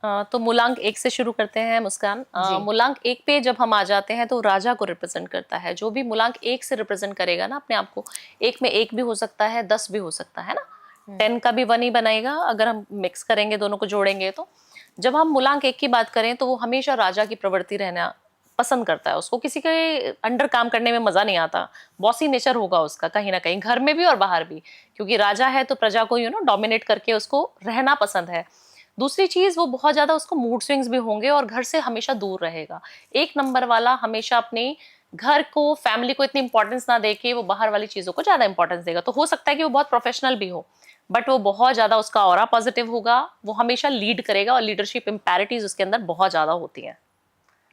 तो मूलांक एक से शुरू करते हैं मुस्कान। मूलांक एक पे जब हम आ जाते हैं तो राजा को रिप्रेजेंट करता है। जो भी मूलांक एक से रिप्रेजेंट करेगा ना अपने आप को, एक में एक भी हो सकता है, 10 भी हो सकता है ना, 10 का भी 1 ही बनेगा अगर हम मिक्स करेंगे, दोनों को जोड़ेंगे। तो जब हम मूलांक एक की बात करें तो वो हमेशा राजा की प्रवृत्ति रहना पसंद करता है। उसको किसी के अंडर काम करने में मजा नहीं आता, बॉसी नेचर होगा उसका कहीं ना कहीं, घर में भी और बाहर भी, क्योंकि राजा है तो प्रजा को डोमिनेट करके उसको रहना पसंद है। दूसरी चीज, वो बहुत ज्यादा उसको मूड स्विंग्स भी होंगे और घर से हमेशा दूर रहेगा। 1 नंबर वाला हमेशा अपने घर को, फैमिली को इतनी इंपॉर्टेंस ना देके वो बाहर वाली चीजों को ज्यादा इंपॉर्टेंस देगा। तो हो सकता है कि वो बहुत प्रोफेशनल भी हो, बट वो बहुत ज्यादा, उसका ऑरा पॉजिटिव होगा, वो हमेशा लीड करेगा और लीडरशिप इम्पैरिटीज उसके अंदर बहुत ज्यादा होती हैं।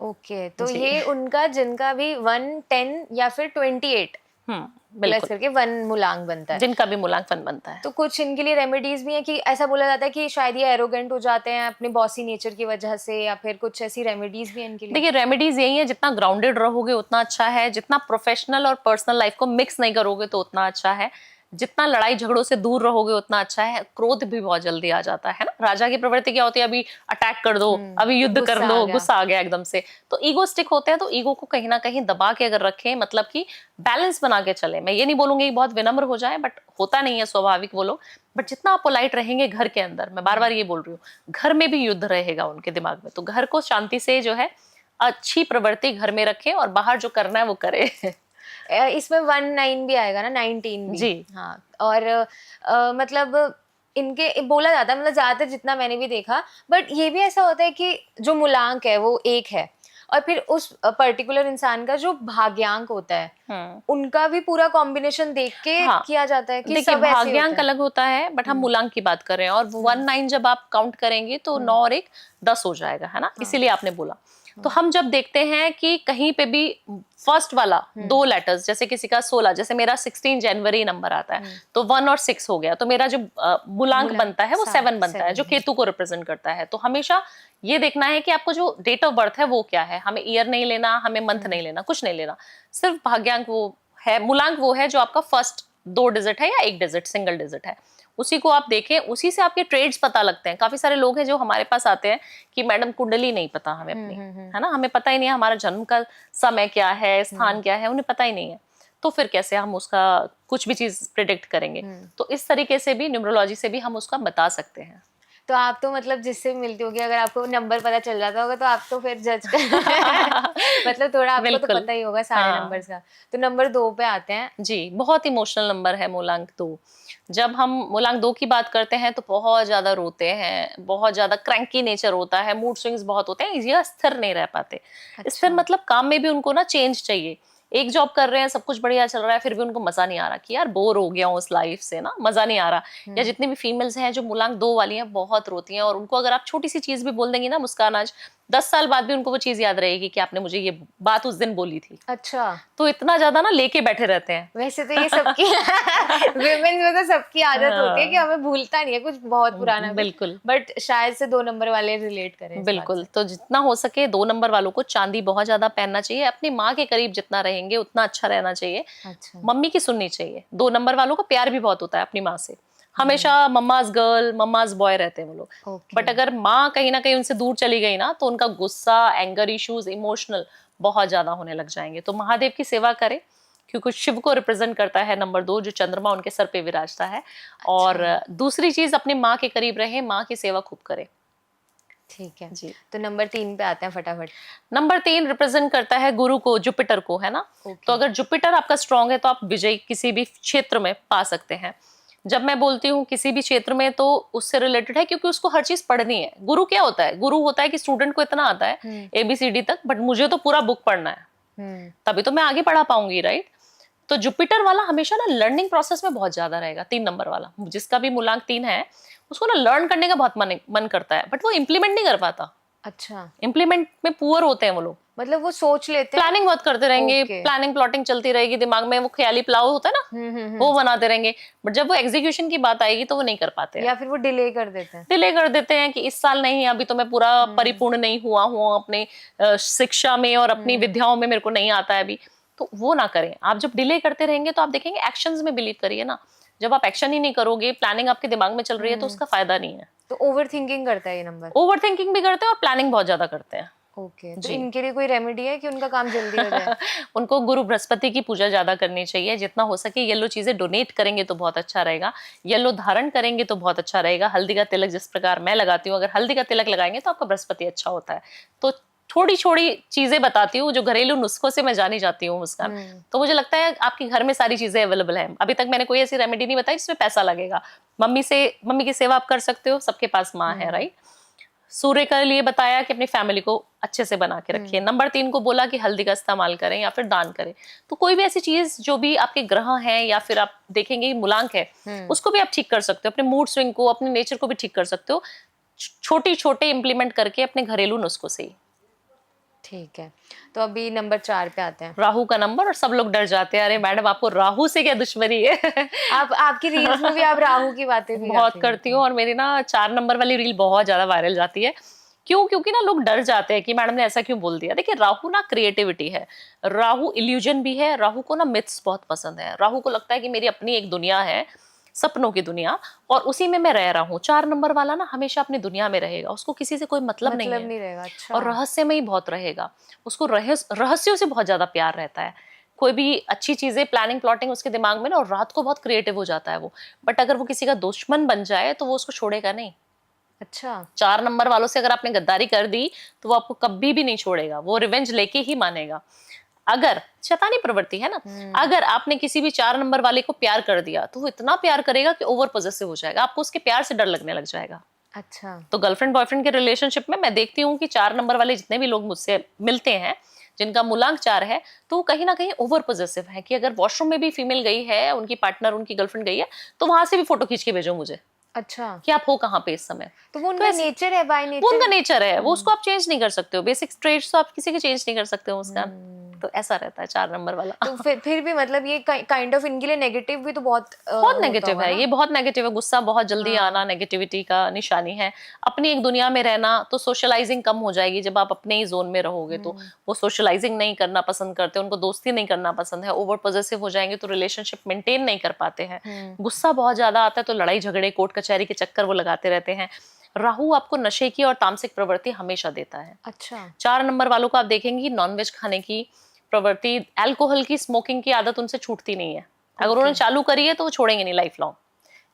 ओके, तो ये उनका जिनका भी 1, 10 या फिर 28 प्लस करके 1 मूलांक बनता है, जिनका भी मूलांक 1 बनता है। तो कुछ इनके लिए रेमेडीज भी हैं कि ऐसा बोला जाता है कि शायद ये एरोगेंट हो जाते हैं अपने बॉसी नेचर की वजह से, या फिर कुछ ऐसी रेमेडीज भी हैं इनके लिए? देखिए, रेमेडीज यही है, जितना ग्राउंडेड रहोगे उतना अच्छा है, जितना प्रोफेशनल और पर्सनल लाइफ को मिक्स नहीं करोगे तो उतना अच्छा है, जितना लड़ाई झगड़ों से दूर रहोगे उतना अच्छा है। क्रोध भी बहुत जल्दी आ जाता है ना, राजा की प्रवृत्ति क्या होती है, अभी अटैक कर दो, अभी युद्ध कर लो, गुस्सा आ गया एकदम से। तो ईगोस्टिक होते हैं, तो ईगो को कहीं ना कहीं दबा के अगर रखें, मतलब कि बैलेंस बना के चले। मैं ये नहीं बोलूंगी कि बहुत विनम्र हो जाए, बट होता नहीं है स्वाभाविक वो लोग, बट जितना आप पोलाइट रहेंगे घर के अंदर, मैं बार बार ये बोल रही हूँ, घर में भी युद्ध रहेगा उनके दिमाग में। तो घर को शांति से जो है, अच्छी प्रवृत्ति घर में रखें और बाहर जो करना है वो करे। इसमें 19 भी आएगा ना, 19 भी जी हाँ। और मतलब इनके बोला जाता है, मतलब ज्यादातर जितना मैंने भी देखा, बट ये भी ऐसा होता है कि जो मूलांक है वो एक है, और फिर उस पर्टिकुलर इंसान का जो भाग्यांक होता है उनका भी पूरा कॉम्बिनेशन देख के किया जाता है कि सब ऐसे भाग्यांक अलग होता है, बट हम मूलांक की बात कर रहे हैं। और 19 जब आप काउंट करेंगे तो 9 और 1 10 हो जाएगा, है ना, इसीलिए आपने बोला। तो हम जब देखते हैं कि कहीं पे भी फर्स्ट वाला 2 लेटर्स, जैसे किसी का 16, जैसे मेरा 16 जनवरी नंबर आता है, तो 1 और 6 हो गया, तो मेरा जो मूलांक बनता है वो 7 बनता है, जो केतु को रिप्रेजेंट करता है। तो हमेशा ये देखना है कि आपको जो डेट ऑफ बर्थ है वो क्या है। हमें ईयर नहीं लेना, हमें मंथ नहीं लेना, कुछ नहीं लेना, सिर्फ भाग्यांक वो है, मूलांक वो है जो आपका फर्स्ट 2 डिजिट है या 1 डिजिट, सिंगल डिजिट है, उसी को आप देखें, उसी से आपके ट्रेड्स पता लगते हैं। काफी सारे लोग हैं जो हमारे पास आते हैं कि मैडम कुंडली नहीं पता हमें अपनी, है ना, हमें पता ही नहीं है हमारा जन्म का समय क्या है, स्थान क्या है, उन्हें पता ही नहीं है, तो फिर कैसे हम उसका कुछ भी चीज प्रिडिक्ट करेंगे। तो इस तरीके से भी, न्यूमरोलॉजी से भी हम उसका बता सकते हैं। तो आप तो मतलब जिससे भी मिलती होगी, अगर आपको नंबर पता चल जाता होगा तो आप तो फिर जज कर मतलब थोड़ा आपको तो पता ही होगा सारे नंबर्स का। तो नंबर 2 पे आते हैं जी, बहुत इमोशनल नंबर है मूलांक 2। जब हम मूलांक 2 की बात करते हैं तो बहुत ज्यादा रोते हैं, बहुत ज्यादा क्रैंकी नेचर होता है, मूड स्विंग्स बहुत होते हैं, ये स्थिर नहीं रह पाते। स्थिर मतलब काम में भी उनको ना चेंज चाहिए। एक जॉब कर रहे हैं, सब कुछ बढ़िया चल रहा है, फिर भी उनको मजा नहीं आ रहा कि यार बोर हो गया हूँ उस लाइफ से ना, मजा नहीं आ रहा। या जितनी भी फीमेल्स हैं जो मूलांक 2 वाली हैं, बहुत रोती हैं, और उनको अगर आप छोटी सी चीज भी बोल देंगी ना मुस्कान, आज 10 साल बाद भी उनको वो चीज याद रहेगी कि आपने मुझे ये बात उस दिन बोली थी। अच्छा, तो इतना ज्यादा ना लेके बैठे रहते हैं। वैसे तो ये सबकी विमेन्स में तो सबकी आदत होती है कि हमें भूलता नहीं है कुछ बहुत पुराना, बिल्कुल, बट शायद से 2 नंबर वाले रिलेट करें। बिल्कुल। तो जितना हो सके 2 नंबर वालों को चांदी बहुत ज्यादा पहनना चाहिए, अपनी माँ के करीब जितना रहेंगे उतना अच्छा रहना चाहिए। अच्छा, मम्मी की सुननी चाहिए। 2 नंबर वालों को प्यार भी बहुत होता है अपनी माँ से, हमेशा मम्माज गर्ल, मम्माज बॉय रहते हैं वो लोग। बट अगर माँ कहीं ना कहीं उनसे दूर चली गई ना, तो उनका गुस्सा, एंगर इश्यूज, इमोशनल बहुत ज्यादा होने लग जाएंगे। तो महादेव की सेवा करें, क्योंकि शिव को रिप्रेजेंट करता है नंबर 2, जो चंद्रमा उनके सर पे विराजता है। और दूसरी चीज, अपनी माँ के करीब रहे, माँ की सेवा खूब करें। ठीक है जी। तो नंबर 3 पे आते हैं फटाफट। नंबर 3 रिप्रेजेंट करता है गुरु को, जुपिटर को, है ना। तो अगर जुपिटर आपका स्ट्रांग है तो आप विजय किसी भी क्षेत्र में पा सकते हैं। जब मैं बोलती हूँ किसी भी क्षेत्र में, तो उससे रिलेटेड है, क्योंकि उसको हर चीज पढ़नी है। गुरु क्या होता है? गुरु होता है कि स्टूडेंट को इतना आता है ABCD तक, बट मुझे तो पूरा बुक पढ़ना है, तभी तो मैं आगे पढ़ा पाऊंगी, राइट। तो जुपिटर वाला हमेशा ना लर्निंग प्रोसेस में बहुत ज्यादा रहेगा। 3 नंबर वाला, जिसका भी मूलांक 3 है, उसको ना लर्न करने का बहुत मन करता है, बट वो इम्प्लीमेंट नहीं कर पाता। अच्छा, इम्प्लीमेंट में पुअर होते हैं वो लोग। मतलब वो सोच लेते हैं, प्लानिंग बहुत करते रहेंगे, प्लानिंग प्लॉटिंग चलती रहेगी दिमाग में, वो ख्याली प्लाव होता है ना, वो बनाते रहेंगे, बट जब वो एग्जीक्यूशन की बात आएगी तो वो नहीं कर पाते हैं, या फिर वो डिले कर देते हैं। डिले कर देते हैं कि इस साल नहीं, अभी तो मैं पूरा परिपूर्ण नहीं हुआ हूँ अपने शिक्षा में और अपनी विद्याओं में, मेरे को नहीं आता है अभी। तो वो ना करें आप। जब डिले करते रहेंगे तो आप देखेंगे एक्शंस में बिलीव करिए ना। जब आप एक्शन ही नहीं करोगे, प्लानिंग आपके दिमाग में चल रही है, तो उसका फायदा नहीं है। तो ओवर थिंकिंग करता है ये नंबर। ओवर थिंकिंग भी करते हैं और प्लानिंग बहुत ज्यादा करते हैं। ओके, तो जी। इनके लिए कोई रेमेडी है कि उनका काम जल्दी हो जाए? उनको गुरु बृहस्पति की पूजा ज्यादा करनी चाहिए, जितना हो सके येलो चीजें डोनेट करेंगे तो बहुत अच्छा रहेगा, येलो धारण करेंगे तो बहुत अच्छा रहेगा। हल्दी का तिलक जिस प्रकार मैं लगाती हूँ, अगर हल्दी का तिलक लगाएंगे तो आपका बृहस्पति अच्छा होता है। तो थोड़ी छोड़ी चीजें बताती हूँ जो घरेलू नुस्खों से मैं जानी जाती हूँ मुस्कान। तो मुझे लगता है आपके घर में सारी चीजें अवेलेबल है। अभी तक मैंने कोई ऐसी रेमेडी नहीं बताई जिसमें पैसा लगेगा। मम्मी की सेवा आप कर सकते हो, सबके पास माँ है, राइट। सूर्य के लिए बताया कि अपनी फैमिली को अच्छे से बना के रखिए। नंबर 3 को बोला कि हल्दी का इस्तेमाल करें या फिर दान करें। तो कोई भी ऐसी चीज जो भी आपके ग्रह हैं या फिर आप देखेंगे मूलांक है, उसको भी आप ठीक कर सकते हो। अपने मूड स्विंग को, अपने नेचर को भी ठीक कर सकते हो, छोटे छोटे इंप्लीमेंट करके अपने घरेलू नुस्खों से ही। ठीक है, तो अभी नंबर 4 पे आते हैं। राहु का नंबर, और सब लोग डर जाते हैं, अरे मैडम आपको राहु से क्या दुश्मनी है। आपकी रील्स में भी आप राहु की बातें भी बहुत काफी करती हूँ, और मेरी ना 4 नंबर वाली रील बहुत ज्यादा वायरल जाती है। क्यों? क्योंकि ना लोग डर जाते हैं कि मैडम ने ऐसा क्यों बोल दिया। देखिए, राहु ना क्रिएटिविटी है, राहु इल्यूजन भी है, राहु को ना मिथ्स बहुत पसंद है। राहु को लगता है कि मेरी अपनी एक दुनिया है, सपनों की दुनिया, और उसी में मैं रह रहा हूँ। 4 नंबर वाला ना हमेशा अपनी दुनिया में रहेगा, उसको किसी से कोई मतलब नहीं है, नहीं रहेगा। अच्छा। और रहस्यमय ही बहुत रहेगा। उसको रहस्यों से बहुत ज्यादा प्यार रहता है। कोई भी अच्छी चीजें, प्लानिंग प्लॉटिंग उसके दिमाग में ना, और रात को बहुत क्रिएटिव हो जाता है वो। बट अगर वो किसी का दुश्मन बन जाए तो वो उसको छोड़ेगा नहीं। अच्छा। 4 नंबर वालों से अगर आपने गद्दारी कर दी तो वो आपको कभी भी नहीं छोड़ेगा, वो रिवेंज लेके ही मानेगा। अगर शैतानी प्रवृत्ति है ना, अगर आपने किसी भी 4 नंबर वाले को प्यार कर दिया तो वो इतना प्यार करेगा कि ओवर पॉसेसिव हो जाएगा, आपको उसके प्यार से डर लगने लग जाएगा। अच्छा। तो गर्लफ्रेंड बॉयफ्रेंड के रिलेशनशिप में मैं देखती हूँ कि 4 नंबर वाले जितने भी लोग मुझसे मिलते हैं, जिनका मूलांक 4 है, तो वो कहीं ना कहीं ओवर पॉसेसिव है कि अगर वॉशरूम में भी फीमेल गई है, उनकी पार्टनर, उनकी गर्लफ्रेंड गई है, तो वहां से भी फोटो खींच के भेजो मुझे अच्छा, कि आप हो कहाँ पे इस समय। तो वो उनका नेचर है, बाय वो नेचर। उनका नेचर है, वो उसको आप चेंज नहीं कर सकते हो। बेसिक ट्रेड्स तो आप किसी के चेंज नहीं कर सकते हो उसका। तो ऐसा रहता है 4 नंबर वाला। तो फिर भी मतलब ये काइंड ऑफ इनके लिए नेगेटिव भी तो बहुत बहुत नेगेटिव है ये, बहुत नेगेटिव है। गुस्सा बहुत जल्दी आना नेगेटिविटी का निशानी है। अपनी एक दुनिया में रहना, तो सोशलाइजिंग कम हो जाएगी जब आप अपने ही जोन में रहोगे। तो वो सोशलाइजिंग नहीं करना पसंद करते, उनको दोस्ती नहीं करना पसंद है। ओवर पॉसेसिव हो जाएंगे तो रिलेशनशिप मेंटेन नहीं कर पाते हैं। गुस्सा बहुत ज्यादा आता है तो लड़ाई झगड़े, कोर्ट कचहरी के चक्कर वो लगाते रहते हैं। राहु आपको नशे की और तामसिक प्रवृत्ति हमेशा देता है। अच्छा। 4 नंबर वालों को आप देखेंगे नॉनवेज खाने की प्रवृत्ति, अल्कोहल की, स्मोकिंग की आदत उनसे छूटती नहीं है। अगर उन्होंने चालू करी है तो वो छोड़ेंगे नहीं लाइफ लॉन्ग,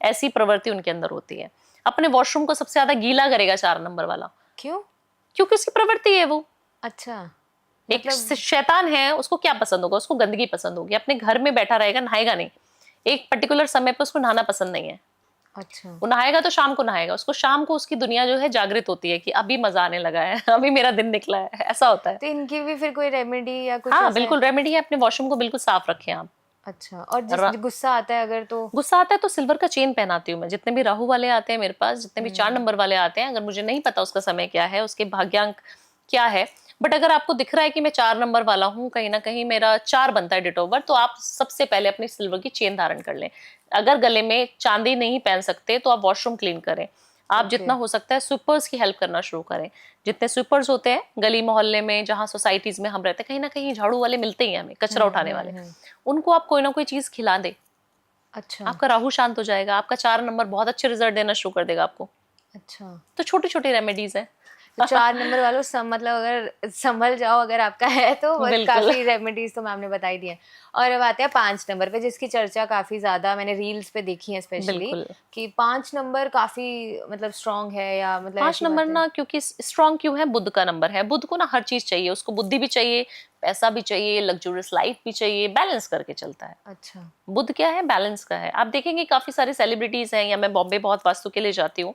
ऐसी प्रवृत्ति उनके अंदर होती है। अपने वॉशरूम को सबसे ज्यादा गीला करेगा 4 नंबर वाला। क्यों? क्योंकि उसकी प्रवृत्ति है वो। अच्छा, एक शैतान है, उसको क्या पसंद होगा? उसको गंदगी पसंद होगी। अपने घर में बैठा रहेगा, नहाएगा नहीं। एक पर्टिकुलर समय पे उसको नहाना पसंद नहीं है। अच्छा, वो नहाएगा तो शाम को नहाएगा। उसको शाम को उसकी दुनिया जो है जागृत होती है कि अभी मजा आने लगा है, अभी मेरा दिन निकला है, ऐसा होता है। तो इनकी भी फिर कोई रेमेडी या कुछ? हाँ बिल्कुल रेमेडी है, अपने वॉशरूम को बिल्कुल साफ रखें आप। अच्छा, और जिस गुस्सा आता है अगर, तो गुस्सा आता है तो सिल्वर का चेन पहनाती हूँ मैं। जितने भी राहु वाले आते हैं मेरे पास, जितने भी 4 नंबर वाले आते हैं, अगर मुझे नहीं पता उसका समय क्या है, उसके भाग्यांक क्या है, बट अगर आपको दिख रहा है कि मैं 4 नंबर वाला हूँ, कहीं ना कहीं मेरा 4 बनता है डेट ऑफ बर्थ, तो आप सबसे पहले अपनी सिल्वर की चेन धारण कर लें। अगर गले में चांदी नहीं पहन सकते तो आप वॉशरूम क्लीन करें। आप जितना हो सकता है स्वीपर्स की हेल्प करना शुरू करें। जितने स्वीपर्स होते हैं गली मोहल्ले में, जहाँ सोसाइटीज में हम रहते हैं, कहीं ना कहीं झाड़ू वाले मिलते ही हैं हमें, कचरा उठाने वाले, उनको आप कोई ना कोई चीज खिला दे। अच्छा, आपका राहु शांत हो जाएगा, आपका 4 नंबर बहुत अच्छे रिजल्ट देना शुरू कर देगा आपको। अच्छा, तो छोटी छोटी रेमेडीज है। तो 4 नंबर वालों मतलब अगर संभल जाओ अगर आपका है तो काफी रेमेडीज तो मैम ने बताई दी है। और अब आते हैं 5 नंबर पे, जिसकी चर्चा काफी ज्यादा मैंने रील्स पे देखी है स्पेशली, कि 5 नंबर काफी मतलब स्ट्रांग है, या मतलब 5 नंबर ना, क्योंकि स्ट्रांग क्यों है? बुध का नंबर है। बुध को ना हर चीज चाहिए, उसको बुद्धि भी चाहिए, पैसा भी चाहिए, लग्जूरियस लाइफ भी चाहिए, बैलेंस करके चलता है। अच्छा, बुध क्या है? बैलेंस का है। आप देखेंगे काफी सारे सेलिब्रिटीज हैं, या मैं बॉम्बे बहुत वास्तु के लिए जाती हूँ,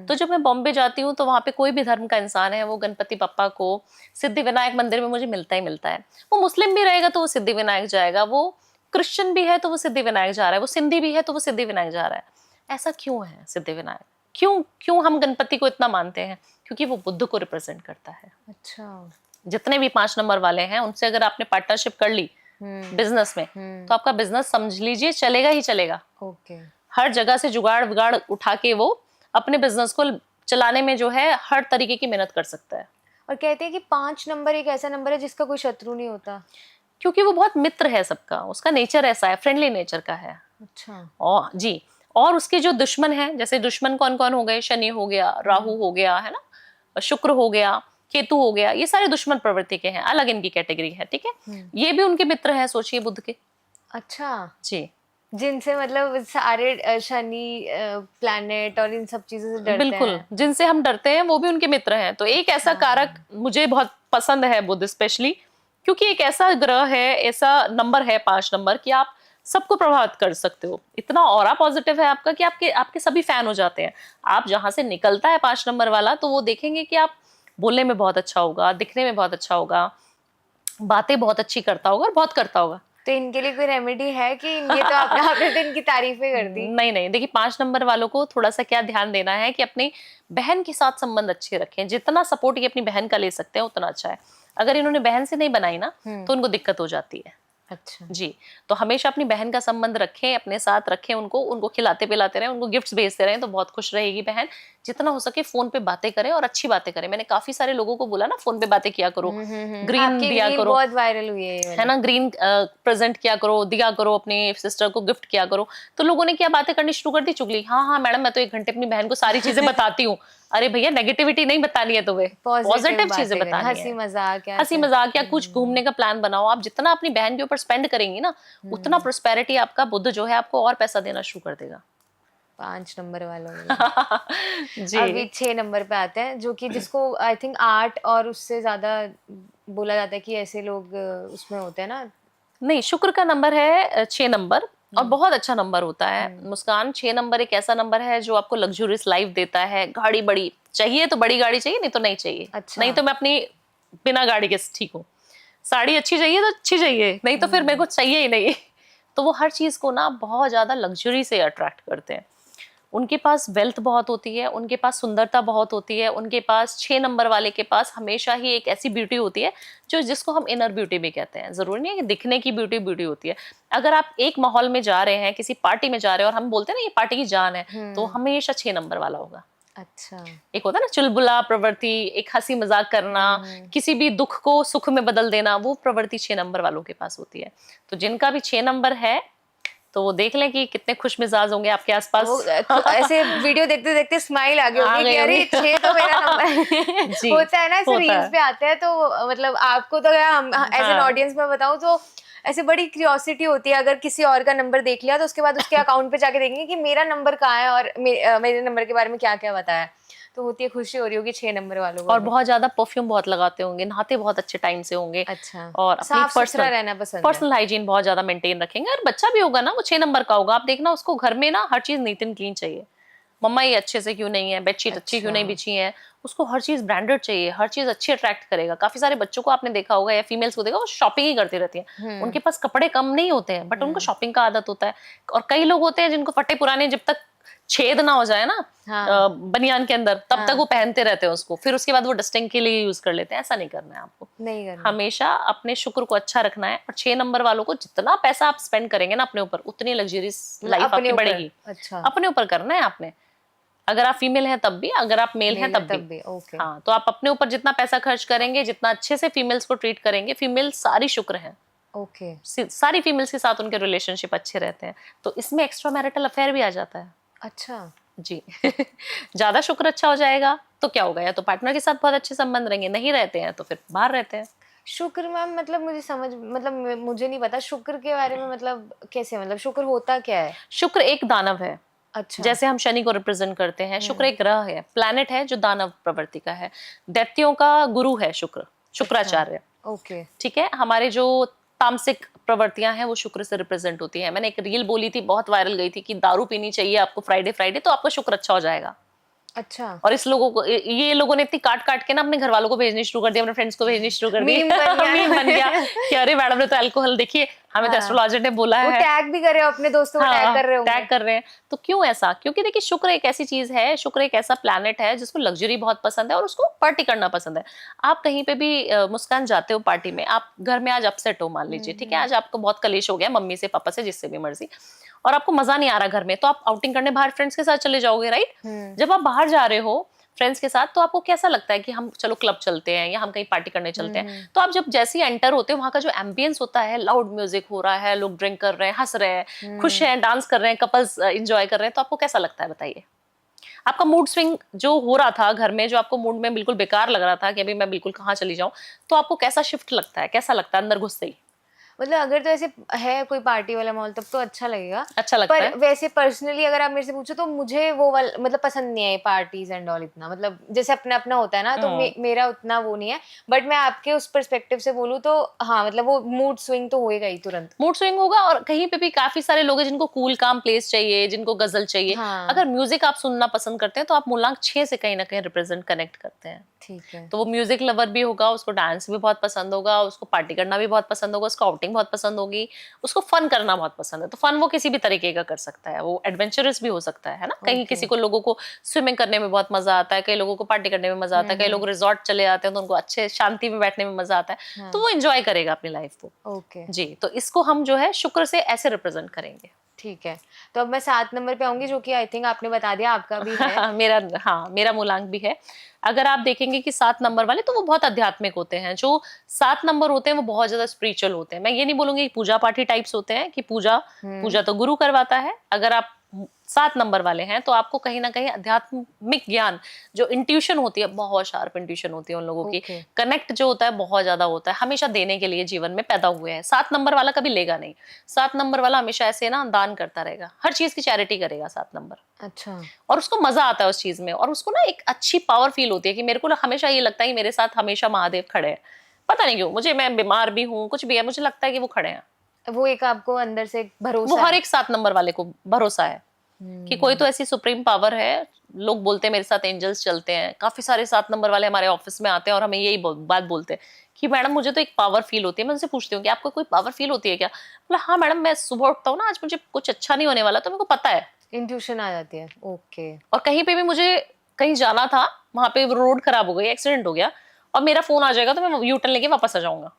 तो जब मैं बॉम्बे जाती हूँ तो वहां पे कोई भी धर्म का इंसान है, वो गणपति बप्पा को सिद्धि विनायक मंदिर में मुझे मिलता ही मिलता है। वो मुस्लिम भी रहेगा तो वो सिद्धि विनायक जाएगा, वो क्रिश्चियन भी है तो वो सिद्धि विनायक जा रहा है, वो सिंधी भी है तो वो सिद्धि विनायक जा रहा है। ऐसा क्यों है सिद्धि विनायक? क्यों क्यों हम गणपति को इतना मानते हैं? क्योंकि वो बुद्ध को रिप्रेजेंट करता है। अच्छा, जितने भी 5 नंबर वाले हैं उनसे अगर आपने पार्टनरशिप कर ली बिजनेस में, तो आपका बिजनेस समझ लीजिए चलेगा ही चलेगा। ओके। हर जगह से जुगाड़ विगाड़ उठा के वो अपने बिजनेस को चलाने में जो है हर तरीके की मेहनत कर सकता है। और कहते हैं कि 5 नंबर एक ऐसा नंबर है जिसका कोई शत्रु नहीं होता, क्योंकि वो बहुत मित्र है सबका, उसका नेचर ऐसा है, फ्रेंडली नेचर का है। अच्छा, और जी, और उसके जो दुश्मन है, जैसे दुश्मन कौन कौन हो गए, शनि हो गया, राहु हो गया, है ना, शुक्र हो गया, केतु हो गया, ये सारे दुश्मन प्रवृत्ति के हैं, अलग इनकी कैटेगरी है, ठीक है। ये भी उनके मित्र हैं, सोचिए, बुध के। अच्छा, जी जिनसे मतलब सारे शनि प्लैनेट और इन सब चीजों से डरते बिल्कुल, हैं। जिनसे हम डरते हैं वो भी उनके मित्र हैं। तो एक ऐसा कारक मुझे बहुत पसंद है बुध स्पेशली, क्योंकि एक ऐसा ग्रह है, ऐसा नंबर है 5 नंबर, कि आप सबको प्रभावित कर सकते हो। इतना ऑरा पॉजिटिव है आपका कि आपके आपके सभी फैन हो जाते हैं। आप जहां से निकलता है 5 नंबर वाला, तो वो देखेंगे कि आप बोलने में बहुत अच्छा होगा, दिखने में बहुत अच्छा होगा, बातें बहुत अच्छी करता होगा और बहुत करता होगा। तो इनके लिए कोई रेमेडी है कि ये तो आपने तो इनकी तारीफें कर दी। नहीं नहीं, देखिए 5 नंबर वालों को थोड़ा सा क्या ध्यान देना है कि अपनी बहन के साथ संबंध अच्छे रखें। जितना सपोर्ट ये अपनी बहन का ले सकते हैं उतना अच्छा है। अगर इन्होंने बहन से नहीं बनाई ना, तो उनको दिक्कत हो जाती है। अच्छा जी, तो हमेशा अपनी बहन का संबंध रखें, अपने साथ रखें, उनको उनको खिलाते पिलाते रहें, उनको गिफ्ट्स भेजते रहें, तो बहुत खुश रहेगी बहन। जितना हो सके फोन पे बातें करें और अच्छी बातें करें। मैंने काफी सारे लोगों को बोला ना, फोन पे बातें किया करो, ग्रीन आपकी दिया रील करो, बहुत वायरल हुई है ये है वाली। ना, ग्रीन प्रेजेंट किया करो, दिया करो, अपने सिस्टर को गिफ्ट किया करो। तो लोगों ने क्या बातें करनी शुरू कर दी, चुगली। हाँ हाँ मैडम, मैं तो 1 घंटे अपनी बहन को सारी चीजें बताती हूँ। अरे भैया, नेगेटिविटी नहीं बतानी है तुम्हें, पॉजिटिव चीजें बतानी है, हंसी मजाक या हंसी मजाक या कुछ घूमने का प्लान बनाओ। आप जितना अपनी बहन के ऊपर स्पेंड करेंगी ना, उतना प्रोस्पेरिटी आपका बुध जो है आपको और पैसा देना शुरू कर देगा। 5 नंबर वालों में। जी, अभी 6 नंबर पे आते हैं, जो कि जिसको आई थिंक 8 और उससे ज्यादा बोला जाता है कि ऐसे लोग उसमें होते हैं ना। नहीं, शुक्र का नंबर है 6 नंबर, और बहुत अच्छा नंबर होता है। मुस्कान, 6 नंबर एक ऐसा नंबर है जो आपको लग्जूरियस लाइफ देता है। गाड़ी बड़ी चाहिए तो बड़ी गाड़ी चाहिए, नहीं तो नहीं चाहिए। अच्छा। नहीं तो मैं अपनी बिना गाड़ी के ठीक हूँ। साड़ी अच्छी चाहिए तो अच्छी चाहिए, नहीं तो फिर मेरे को चाहिए ही नहीं। तो वो हर चीज को ना बहुत ज्यादा लग्जरी से अट्रैक्ट करते हैं। उनके पास वेल्थ बहुत होती है, उनके पास सुंदरता बहुत होती है, उनके पास 6 नंबर वाले के पास हमेशा ही एक ऐसी ब्यूटी होती है जो जिसको हम इनर ब्यूटी भी कहते हैं। जरूरी नहीं है कि दिखने की ब्यूटी ब्यूटी होती है। अगर आप एक माहौल में जा रहे हैं, किसी पार्टी में जा रहे हैं, और हम बोलते हैं ना ये पार्टी की जान है, तो हमेशा 6 नंबर वाला होगा। अच्छा, एक होता है ना चुलबुला प्रवृत्ति, एक हंसी मजाक करना, किसी भी दुख को सुख में बदल देना, वो प्रवृत्ति 6 नंबर वालों के पास होती है। तो जिनका भी 6 नंबर है, तो वो देख लें कि कितने खुश मिजाज होंगे आपके आसपास। ऐसे वीडियो देखते देखते स्माइल आ गई होगी कि अरे 6 तो मेरा नंबर जी, होता है ना, ऐसे होता रील्स है। पे आते हैं। तो मतलब आपको तो क्या, हम एज एन ऑडियंस में बताऊं तो ऐसे बड़ी क्यूरियोसिटी होती है। अगर किसी और का नंबर देख लिया तो उसके बाद उसके अकाउंट पे जाके देखेंगे कि मेरा नंबर कहाँ है और मेरे नंबर के बारे में क्या क्या बताया है। तो होती है, खुशी हो रही होगी 6 नंबर वालों को। और बहुत ज्यादा परफ्यूम बहुत लगाते होंगे, नहाते बहुत अच्छे टाइम से होंगे। अच्छा, और साफ सुथरा रहना पसंद है। पर्सनल हाइजीन बहुत ज्यादा मेंटेन रखेंगे। और बच्चा भी होगा ना, वो 6 नंबर का होगा, आप देखना उसको घर में ना हर चीज नीट एंड क्लीन चाहिए। मम्मा ये अच्छे से क्यों नहीं है, बेडशीट अच्छी क्यों नहीं बिछी है, उसको हर चीज ब्रांडेड चाहिए, हर चीज अच्छी अट्रैक्ट करेगा। काफी सारे बच्चों को आपने देखा होगा या फीमेल्स को देखा, वो शॉपिंग ही करती रहती हैं। उनके पास कपड़े कम नहीं होते हैं, बट उनको शॉपिंग का आदत होता है। और कई लोग होते हैं जिनको फटे पुराने, जब तक छेद ना हो जाए ना बनियान के अंदर, तब तक वो पहनते रहते हैं उसको, फिर उसके बाद वो डस्टिंग के लिए यूज कर लेते हैं। ऐसा नहीं करना है आपको, नहीं करना। हमेशा अपने शुक्र को अच्छा रखना है। और 6 नंबर वालों को जितना पैसा आप स्पेंड करेंगे ना अपने ऊपर, उतनी लग्जरियस लाइफ आपकी बढ़ेगी। अच्छा, अपने ऊपर करना है आपने। अगर आप फीमेल हैं तब भी, अगर आप मेल हैं तब भी। ओके। हाँ, तो आप अपने ऊपर जितना पैसा खर्च करेंगे, जितना अच्छे से फीमेल्स को ट्रीट करेंगे, फीमेल सारी शुक्र हैं, ओके। सारी फीमेल्स के साथ उनके रिलेशनशिप अच्छे रहते हैं। तो इसमें एक्स्ट्रा मैरिटल अफेयर भी आ जाता है। अच्छा जी। ज्यादा शुक्र अच्छा हो जाएगा तो क्या होगा, या तो पार्टनर के साथ बहुत अच्छे संबंध रहेंगे, नहीं रहते हैं तो फिर बाहर रहते हैं। शुक्र मैम, मतलब मुझे नहीं पता शुक्र के बारे में, मतलब कैसे, मतलब शुक्र होता क्या है? शुक्र एक दानव है। अच्छा। जैसे हम शनि को रिप्रेजेंट करते हैं, शुक्र एक ग्रह है, प्लैनेट है जो दानव प्रवृत्ति का है। दैत्यों का गुरु है शुक्र, शुक्राचार्य। ओके। ठीक है, हमारे जो तामसिक प्रवृत्तियां हैं वो शुक्र से रिप्रेजेंट होती है। मैंने एक रील बोली थी, बहुत वायरल गई थी, कि दारू पीनी चाहिए आपको फ्राइडे फ्राइडे, तो आपका शुक्र अच्छा हो जाएगा। अच्छा। और इस लोगों को, ये लोगों ने इतनी काट काट के ना अपने घर वालों को भेजनी शुरू कर दिया, अपने फ्रेंड्स को भेजनी शुरू कर दी। मीम बन गया। मीम बन गया कि अरे मैडम ने तो अल्कोहल, देखिए हमें तो एस्ट्रोलॉजर ने बोला है। वो टैग भी कर रहे हो अपने दोस्तों को, टैग कर रहे हो, टैग कर रहे हैं। तो क्यों ऐसा? क्योंकि देखिए शुक्र एक ऐसी चीज है, शुक्र एक ऐसा प्लैनेट है जिसको लग्जरी बहुत पसंद है और उसको पार्टी करना पसंद है। आप कहीं पे भी मुस्कान जाते हो पार्टी में, आप घर में आज अपसेट हो मान लीजिए, ठीक है, आज आपको बहुत कलेश हो गया मम्मी से, पापा से, जिससे भी मर्जी, और आपको मजा नहीं आ रहा घर में, तो आप आउटिंग करने बाहर फ्रेंड्स के साथ चले जाओगे, राइट? जब आप बाहर जा रहे हो, फ्रेंड्स के साथ, तो आपको कैसा लगता है कि हम चलो क्लब चलते हैं या हम कहीं पार्टी करने चलते हैं, तो आप जब जैसे ही एंटर होते हो वहाँ का जो एम्बियंस होता है, लाउड म्यूजिक हो रहा है, लोग ड्रिंक कर रहे हैं, हंस रहे हैं, खुश हैं, डांस कर रहे हैं, कपल्स एंजॉय कर रहे हैं, तो आपको कैसा लगता है बताइए? आपका मूड स्विंग जो हो रहा था घर में, जो आपको मूड में बिल्कुल बेकार लग रहा था कि अभी मैं बिल्कुल कहाँ चली जाऊं, तो आपको कैसा शिफ्ट लगता है, कैसा लगता है अंदर घुसते ही? मतलब अगर तो ऐसे है कोई पार्टी वाला माहौल तब तो अच्छा लगेगा, अच्छा लगता पर है? वैसे पर्सनली अगर आप मेरे से पूछो तो मुझे वो वाला मतलब पसंद नहीं है पार्टीज एंड ऑल इतना, मतलब जैसे अपना अपना होता है ना, तो मेरा उतना वो नहीं है। बट मैं आपके उस पर्सपेक्टिव से बोलूँ तो हाँ, मतलब वो मूड स्विंग तो होएगा ही तुरंत। मूड स्विंग होगा, और कहीं पे भी काफी सारे लोग हैं जिनको कूल काम प्लेस चाहिए, जिनको गजल चाहिए। हाँ अगर म्यूजिक आप सुनना पसंद करते हैं तो आप मुलांक 6 से कहीं ना कहीं रिप्रेजेंट कनेक्ट करते हैं। ठीक है। तो वो म्यूजिक लवर भी होगा, उसको डांस भी बहुत पसंद होगा, उसको पार्टी करना भी बहुत पसंद होगा, उसको आउटिंग बहुत पसंद होगी, उसको फन करना बहुत पसंद है। तो फन वो किसी भी तरीके का कर सकता है, वो एडवेंचरस भी हो सकता है ना। कहीं ओके। किसी को, लोगों को स्विमिंग करने में बहुत मजा आता है, कई लोगों को पार्टी करने में मजा आता है, कई लोग रिजॉर्ट चले जाते हैं तो उनको अच्छे शांति में बैठने में मजा आता है, तो हाँ वो एंजॉय करेगा अपनी लाइफ को। ओके जी, तो इसको हम जो है शुक्र से ऐसे रिप्रेजेंट करेंगे। ठीक है। तो अब मैं 7 नंबर पे आऊंगी, जो कि आई थिंक आपने बता दिया, आपका भी है। मेरा, हाँ, मेरा मूलांक भी है। अगर आप देखेंगे कि 7 नंबर वाले तो वो बहुत आध्यात्मिक होते हैं। जो 7 नंबर होते हैं वो बहुत ज्यादा स्पिरिचुअल होते हैं। मैं ये नहीं बोलूंगी पूजा पाठी टाइप्स होते हैं कि पूजा पूजा तो गुरु करवाता है। अगर आप 7 नंबर वाले हैं तो आपको कहीं ना कहीं आध्यात्मिक ज्ञान, जो इंट्यूशन होती है, बहुत शार्प इंट्यूशन होती है उन लोगों की, ओके। कनेक्ट जो होता है बहुत ज्यादा होता है, हमेशा देने के लिए जीवन में पैदा हुए हैं। 7 नंबर वाला कभी लेगा नहीं। 7 नंबर वाला हमेशा ऐसे ना दान करता रहेगा, हर चीज की चैरिटी करेगा 7 नंबर, अच्छा। और उसको मजा आता है उस चीज में, और उसको ना एक अच्छी पावर फील होती है कि मेरे को हमेशा ये लगता है कि मेरे साथ हमेशा महादेव खड़े हैं। पता नहीं क्यों, मुझे, मैं बीमार भी हूँ, कुछ भी है, मुझे लगता है कि वो खड़े हैं। वो एक आपको अंदर से एक वो भरोसा हर है। एक 7 नंबर वाले को भरोसा है कि कोई तो ऐसी सुप्रीम पावर है। लोग बोलते हैं मेरे साथ एंजल्स चलते हैं, काफी सारे 7 नंबर वाले हमारे ऑफिस में आते हैं और हमें यही बात बोलते हैं कि मैडम मुझे तो एक पावर फील होती है। मैं उनसे पूछती हूँ कि आपको कोई पावर फील होती है क्या? बोला हाँ मैडम, मैं सुबह उठता हूँ ना, आज मुझे कुछ अच्छा नहीं होने वाला, तो मेरे को पता है। इंट्यूशन आ जाती है। ओके। और कहीं पे भी मुझे कहीं जाना था, वहां पे रोड खराब हो गई, एक्सीडेंट हो गया, और मेरा फोन आ जाएगा तो मैं यू टर्न लेके वापस आ जाऊंगा।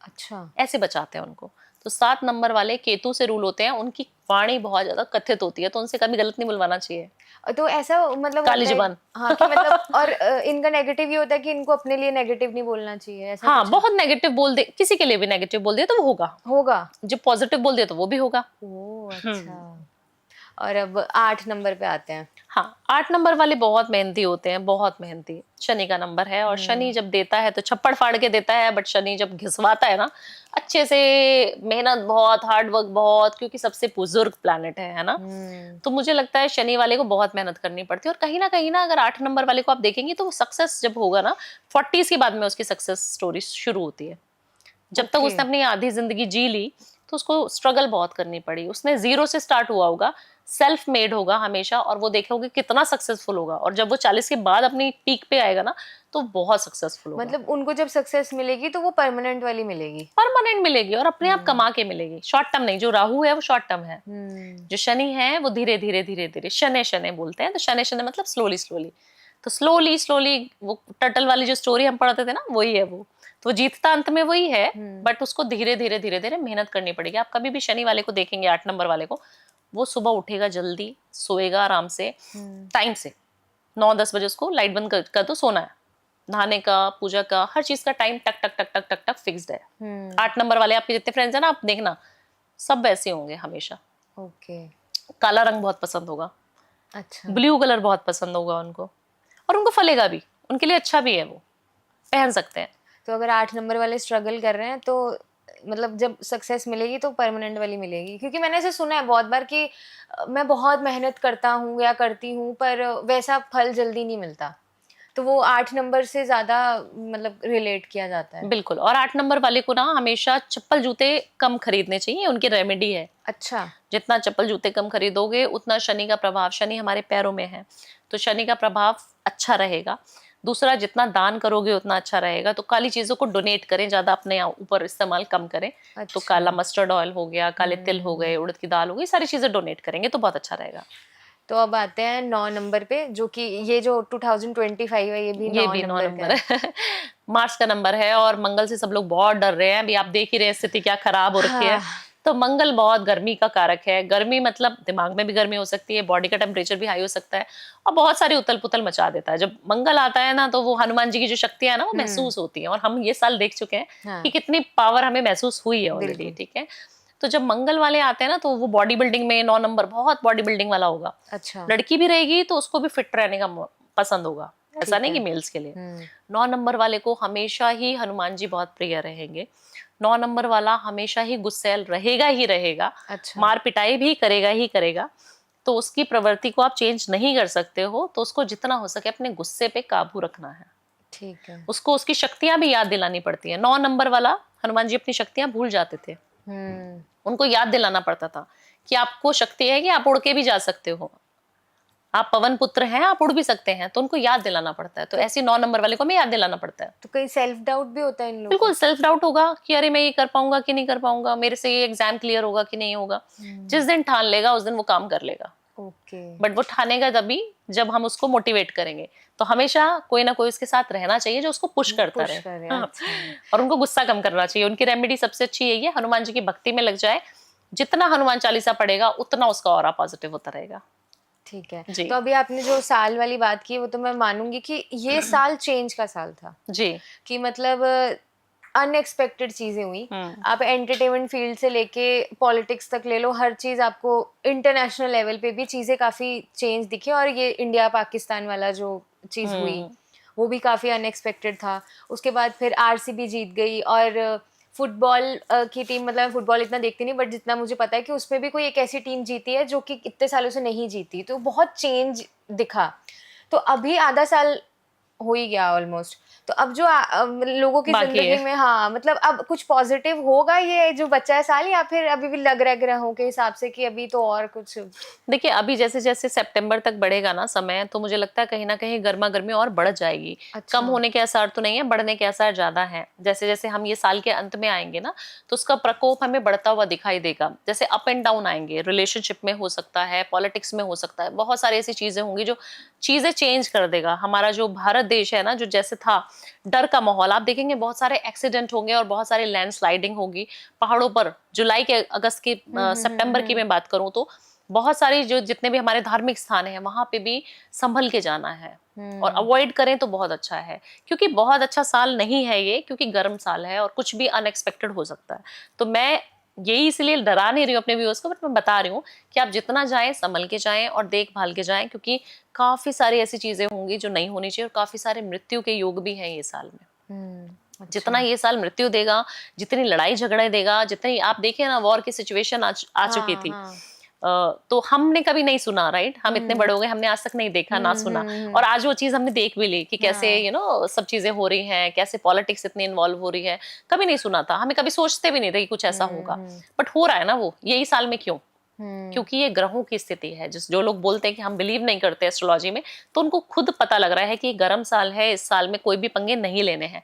अच्छा। ऐसे बचाते हैं उनको। तो 7 नंबर वाले केतु से रूल होते हैं, उनकी वाणी बहुत ज्यादा कथित होती है, तो उनसे कभी गलत नहीं बुलवाना चाहिए। तो ऐसा मतलब काली होता है। जुबान। हाँ, कि मतलब और इनका नेगेटिव ये होता है कि इनको अपने लिए नेगेटिव नहीं बोलना चाहिए, ऐसा हाँ, कुछ है? बहुत नेगेटिव बोल दे, किसी के लिए भी नेगेटिव बोल दिया तो वो होगा, होगा। जब पॉजिटिव बोल दिया तो वो भी होगा। ओह अच्छा। और अब 8 नंबर पे आते हैं। हाँ, 8 नंबर वाले बहुत मेहनती होते हैं, बहुत मेहनती। शनि का नंबर है, और शनि जब देता है तो छप्पड़ फाड़ के देता है, बट शनि जब घिसवाता है ना, अच्छे से, मेहनत बहुत, हार्ड वर्क बहुत, क्योंकि सबसे बुजुर्ग प्लैनेट है ना। तो मुझे लगता है शनि वाले को बहुत मेहनत करनी पड़ती है। और कहीं ना अगर 8 नंबर वाले को आप देखेंगे तो वो सक्सेस जब होगा ना, 40s के बाद में उसकी सक्सेस स्टोरी शुरू होती है। जब तक उसने अपनी आधी जिंदगी जी ली तो उसको स्ट्रगल बहुत करनी पड़ी। उसने जीरो से स्टार्ट हुआ होगा, सेल्फ मेड होगा हमेशा, और वो देखोगे कितना सक्सेसफुल होगा। और जब वो 40 के बाद अपनी पीक पे आएगा ना, तो बहुत सक्सेसफुल होगा। मतलब उनको जब सक्सेस मिलेगी तो वो परमानेंट वाली मिलेगी। परमानेंट मिलेगी, और अपने आप कमा के मिलेगी, शॉर्ट टर्म नहीं। जो राहु है वो शॉर्ट टर्म है, जो शनि है वो धीरे धीरे धीरे धीरे, शनै शनै बोलते हैं। तो शनै शनै मतलब स्लोली स्लोली। तो स्लोली स्लोली, वो टर्टल वाली जो स्टोरी हम पढ़ते थे ना, वही है वो। तो जीतता अंत में वही है, बट उसको धीरे धीरे धीरे धीरे मेहनत करनी पड़ेगी। आप कभी भी शनि वाले को देखेंगे, 8 नंबर वाले को, वो सुबह उठेगा जल्दी, सोएगा आराम से, टाइम से, 9-10 बजे उसको लाइट बंद कर दो, सोना है। नहाने का, पूजा का, हर चीज का टाइम टक टक टक टक टक टक फिक्स्ड है। 8 नंबर वाले आपके जितने फ्रेंड्स हैं ना, आप देखना सब वैसे होंगे हमेशा। ओके। काला रंग बहुत पसंद होगा, अच्छा। ब्लू कलर बहुत पसंद होगा उनको, और उनको फलेगा भी, उनके लिए अच्छा भी है, वो पहन सकते हैं। तो अगर 8 नंबर वाले स्ट्रगल कर रहे हैं तो मतलब जब सक्सेस मिलेगी तो परमानेंट वाली मिलेगी, क्योंकि मैंने ऐसे सुना है बहुत बार कि मैं बहुत मेहनत करता हूँ या करती हूँ पर वैसा फल जल्दी नहीं मिलता, तो वो 8 नंबर से ज्यादा मतलब रिलेट किया जाता है। बिल्कुल। और 8 नंबर वाले को ना हमेशा चप्पल जूते कम खरीदने चाहिए, उनकी रेमेडी है। अच्छा। जितना चप्पल जूते कम खरीदोगे उतना शनि का प्रभाव, शनि हमारे पैरों में है, तो शनि का प्रभाव अच्छा रहेगा। दूसरा, जितना दान करोगे उतना अच्छा रहेगा। तो काली चीजों को डोनेट करें, ज्यादा अपने ऊपर इस्तेमाल कम करें। तो काला मस्टर्ड ऑयल हो गया, काले तिल हो गए, उड़द की दाल हो गई, सारी चीजें डोनेट करेंगे तो बहुत अच्छा रहेगा। तो अब आते हैं 9 नंबर पे, जो कि ये जो 2025 है ये भी 9 9 नंबर नंबर का है। है। मार्स का नंबर है, और मंगल से सब लोग बहुत डर रहे हैं। अभी आप देख ही रहे हैं स्थिति क्या खराब हो रखी है। हाँ। तो मंगल बहुत गर्मी का कारक है। गर्मी मतलब दिमाग में भी गर्मी हो सकती है, बॉडी का टेम्परेचर भी हाई हो सकता है और बहुत सारी उथल पुथल मचा देता है। जब मंगल आता है ना, तो वो हनुमान जी की जो शक्तियां है ना, वो महसूस होती है, और हम ये साल देख चुके हैं हाँ। कि कितनी पावर हमें महसूस हुई है ऑलरेडी। बिल्कुल। ठीक है, तो जब मंगल वाले आते हैं ना, तो वो बॉडी बिल्डिंग में 9 नंबर बहुत बॉडी बिल्डिंग वाला होगा। अच्छा। लड़की भी रहेगी तो उसको भी फिट रहने का पसंद होगा, ऐसा ठीक नहीं है। कि मेल्स के लिए। 9 नंबर वाले को हमेशा ही हनुमान जी बहुत प्रिय रहेंगे। 9 नंबर वाला हमेशा ही गुस्सैल रहेगा ही रहेगा, अच्छा। मार पिटाई भी करेगा ही करेगा। तो उसकी प्रवृत्ति को आप चेंज नहीं कर सकते हो, तो उसको जितना हो सके अपने गुस्से पे काबू रखना है। ठीक है। उसको उसकी शक्तियां भी याद दिलानी पड़ती है। 9 नंबर वाला हनुमान जी अपनी शक्तियां भूल जाते थे, उनको याद दिलाना पड़ता था कि आपको शक्ति है कि आप उड़ के भी जा सकते हो, आप पवन पुत्र हैं, आप उड़ भी सकते हैं, तो उनको याद दिलाना पड़ता है। तो ऐसी 9 नंबर वाले को हमें याद दिलाना पड़ता है। तो कहीं सेल्फ डाउट भी होता है इन लोगों बिल्कुल सेल्फ डाउट होगा कि अरे मैं ये कर पाऊंगा कि नहीं कर पाऊंगा, मेरे से ये एग्जाम क्लियर होगा कि नहीं होगा। जिस दिन ठान लेगा उस दिन वो काम कर लेगा। को? ओके। बट वो ठानेगा तभी जब हम उसको मोटिवेट करेंगे। तो हमेशा कोई ना कोई उसके साथ रहना चाहिए जो उसको पुश करता पुश रहे। करे। हाँ। अच्छा। और उनको गुस्सा कम करना चाहिए। उनकी रेमेडी सबसे अच्छी यही है, हनुमान जी की भक्ति में लग जाए। जितना हनुमान चालीसा पढ़ेगा उतना उसका ऑरा पॉजिटिव होता रहेगा। ठीक है। जी। तो अभी आपने जो साल वाली बात की वो तो मैं मानूंगी कि ये साल चेंज का साल था, जी। कि मतलब अनएक्सपेक्टेड चीजें हुई। हम्म। आप एंटरटेनमेंट फील्ड से लेके पॉलिटिक्स तक ले लो, हर चीज आपको इंटरनेशनल लेवल पे भी चीजें काफी चेंज दिखी। और ये इंडिया पाकिस्तान वाला जो चीज हुई वो भी काफी अनएक्सपेक्टेड था। उसके बाद फिर आरसीबी जीत गई। और फुटबॉल की टीम, मतलब फुटबॉल इतना देखती नहीं, बट जितना मुझे पता है कि उसमें भी कोई एक ऐसी टीम जीती है जो कि इतने सालों से नहीं जीती, तो बहुत चेंज दिखा। तो अभी आधा साल हो ही गया ऑलमोस्ट। तो अब जो लोगों की बाकी जिंदगी है। में, हाँ मतलब अब कुछ पॉजिटिव होगा ये जो बचा है साल, या फिर अभी भी लग रहा है ग्रहों के हिसाब से कि अभी तो और कुछ? देखिए, अभी जैसे जैसे सितंबर तक बढ़ेगा ना समय, तो मुझे लगता है कहीं ना कहीं गर्मा गर्मी और बढ़ जाएगी। अच्छा। कम होने के आसार तो नहीं है, बढ़ने के आसार ज्यादा हैं। जैसे जैसे हम ये साल के अंत में आएंगे ना, तो उसका प्रकोप हमें बढ़ता हुआ दिखाई देगा। जैसे अप एंड डाउन आएंगे, रिलेशनशिप में हो सकता है, पॉलिटिक्स में हो सकता है, बहुत सारी ऐसी चीजें होंगी जो चीजें चेंज कर देगा। हमारा जो भारत देश है ना, जो जैसे था डर का माहौल, आप देखेंगे बहुत सारे एक्सीडेंट होंगे और बहुत सारे लैंडस्लाइडिंग होगी पहाड़ों पर। जुलाई के, अगस्त की, सितंबर की मैं बात करूं तो बहुत सारी जो जितने भी हमारे धार्मिक स्थान हैं वहां पे भी संभल के जाना है और अवॉइड करें तो बहुत अच्छा है। क्योंकि बहुत अच्छा साल नहीं है ये, क्योंकि गर्म साल है और कुछ भी अनएक्सपेक्टेड हो सकता है। तो मैं यही इसलिए डरा नहीं रही हूँ अपने व्यूअर्स को, बट मैं बता रही हूँ कि आप जितना जाएं संभल के जाएं और देखभाल के जाएं, क्योंकि काफी सारी ऐसी चीजें होंगी जो नहीं होनी चाहिए और काफी सारे मृत्यु के योग भी हैं ये साल में। अच्छा। जितना ये साल मृत्यु देगा, जितनी लड़ाई झगड़े देगा, जितनी आप देखें ना, वॉर की सिचुएशन आ चुकी थी। हाँ। तो हमने कभी नहीं सुना, राइट? हम इतने बड़े हो गए, हमने आज तक नहीं देखा ना सुना। और आज वो चीज हमने देख भी ली कि कैसे सब चीजें हो रही हैं, कैसे पॉलिटिक्स इतनी इन्वॉल्व हो रही है। कभी नहीं सुना था, हमें कभी सोचते भी नहीं थे कि कुछ ऐसा होगा, बट हो रहा है ना वो यही साल में। क्यों? क्योंकि ये ग्रहों की स्थिति है। जो लोग बोलते हैं कि हम बिलीव नहीं करते एस्ट्रोलॉजी में, तो उनको खुद पता लग रहा है कि गर्म साल है, इस साल में कोई भी पंगे नहीं लेने हैं।